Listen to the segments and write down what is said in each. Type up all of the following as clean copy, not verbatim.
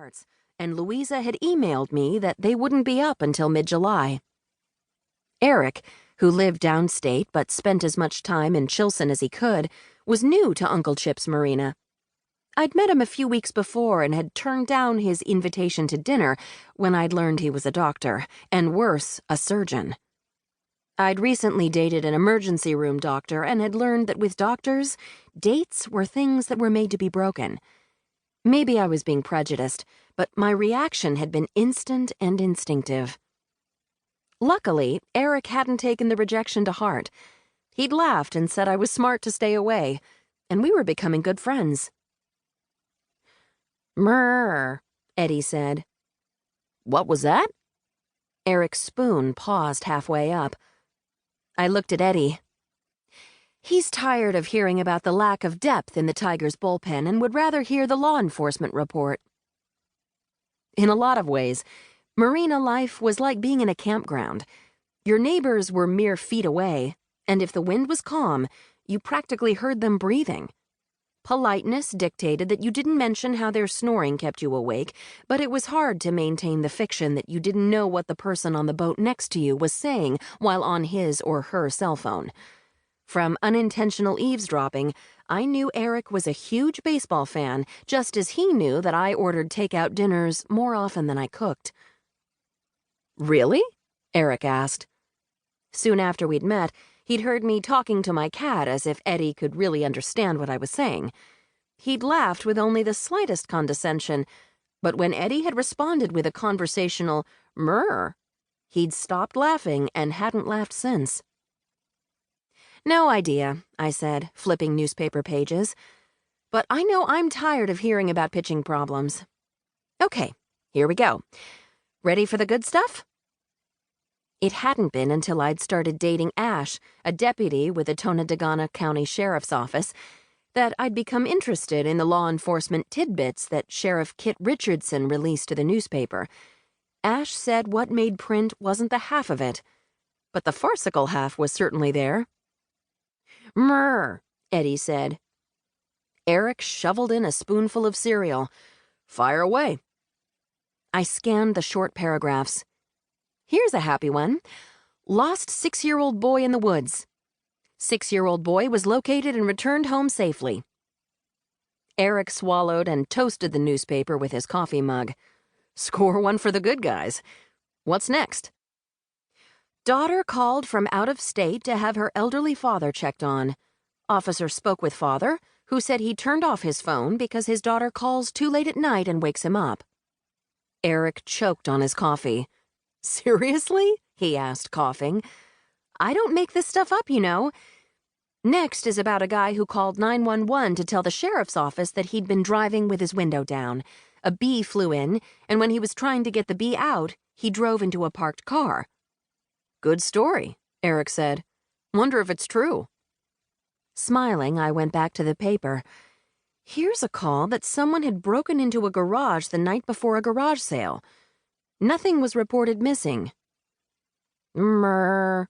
reports, and Louisa had emailed me that they wouldn't be up until mid-July. Eric, who lived downstate but spent as much time in Chilson as he could, was new to Uncle Chip's marina. I'd met him a few weeks before and had turned down his invitation to dinner when I'd learned he was a doctor, and worse, a surgeon. I'd recently dated an emergency room doctor and had learned that with doctors, dates were things that were made to be broken. Maybe I was being prejudiced, but my reaction had been instant and instinctive. Luckily, Eric hadn't taken the rejection to heart. He'd laughed and said I was smart to stay away, and we were becoming good friends. "Mrrr," Eddie said. "What was that?" Eric's spoon paused halfway up. I looked at Eddie. He's tired of hearing about the lack of depth in the Tigers' bullpen and would rather hear the law enforcement report. In a lot of ways, marina life was like being in a campground. Your neighbors were mere feet away, and if the wind was calm, you practically heard them breathing. Politeness dictated that you didn't mention how their snoring kept you awake, but it was hard to maintain the fiction that you didn't know what the person on the boat next to you was saying while on his or her cell phone. From unintentional eavesdropping, I knew Eric was a huge baseball fan, just as he knew that I ordered takeout dinners more often than I cooked. "Really?" Eric asked. Soon after we'd met, he'd heard me talking to my cat as if Eddie could really understand what I was saying. He'd laughed with only the slightest condescension, but when Eddie had responded with a conversational "mrrr," he'd stopped laughing and hadn't laughed since. "No idea," I said, flipping newspaper pages. "But I know I'm tired of hearing about pitching problems. Okay, here we go. Ready for the good stuff?" It hadn't been until I'd started dating Ash, a deputy with the Tonawanda County Sheriff's Office, that I'd become interested in the law enforcement tidbits that Sheriff Kit Richardson released to the newspaper. Ash said what made print wasn't the half of it, but the farcical half was certainly there. "Mrrr," Eddie said. Eric shoveled in a spoonful of cereal. "Fire away." I scanned the short paragraphs. Here's a happy one. Lost 6-year-old boy in the woods. 6-year-old boy was located and returned home safely. Eric swallowed and toasted the newspaper with his coffee mug. Score one for the good guys. What's next? Daughter called from out of state to have her elderly father checked on. Officer spoke with father, who said he turned off his phone because his daughter calls too late at night and wakes him up. Eric choked on his coffee. "Seriously?" he asked, coughing. "I don't make this stuff up, you know." Next is about a guy who called 911 to tell the sheriff's office that he'd been driving with his window down. A bee flew in, and when he was trying to get the bee out, he drove into a parked car. "Good story," Eric said. "Wonder if it's true." Smiling, I went back to the paper. Here's a call that someone had broken into a garage the night before a garage sale. Nothing was reported missing. "Mrrr."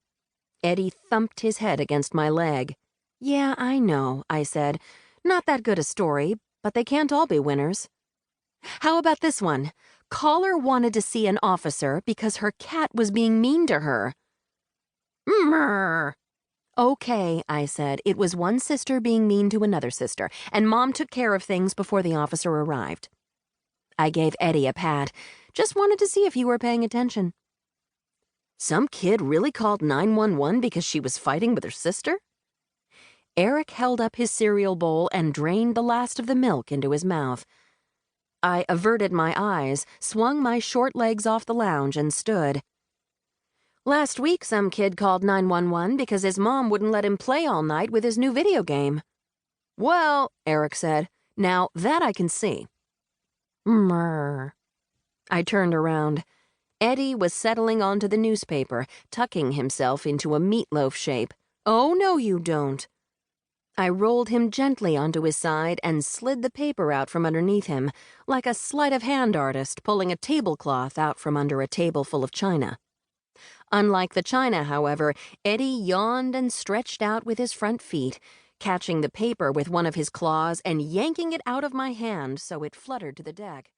Eddie thumped his head against my leg. "Yeah, I know," I said. "Not that good a story, but they can't all be winners." "How about this one? Caller wanted to see an officer because her cat was being mean to her." "Mrrr." "Okay," I said. "It was one sister being mean to another sister, and Mom took care of things before the officer arrived." I gave Eddie a pat. Just wanted to see if you were paying attention. Some kid really called 911 because she was fighting with her sister? Eric held up his cereal bowl and drained the last of the milk into his mouth. I averted my eyes, swung my short legs off the lounge, and stood. Last week, some kid called 911 because his mom wouldn't let him play all night with his new video game. "Well," Eric said, "now that I can see." Mrrr. I turned around. Eddie was settling onto the newspaper, tucking himself into a meatloaf shape. "Oh, no, you don't." I rolled him gently onto his side and slid the paper out from underneath him, like a sleight of hand artist pulling a tablecloth out from under a table full of china. Unlike the china, however, Eddie yawned and stretched out with his front feet, catching the paper with one of his claws and yanking it out of my hand so it fluttered to the deck.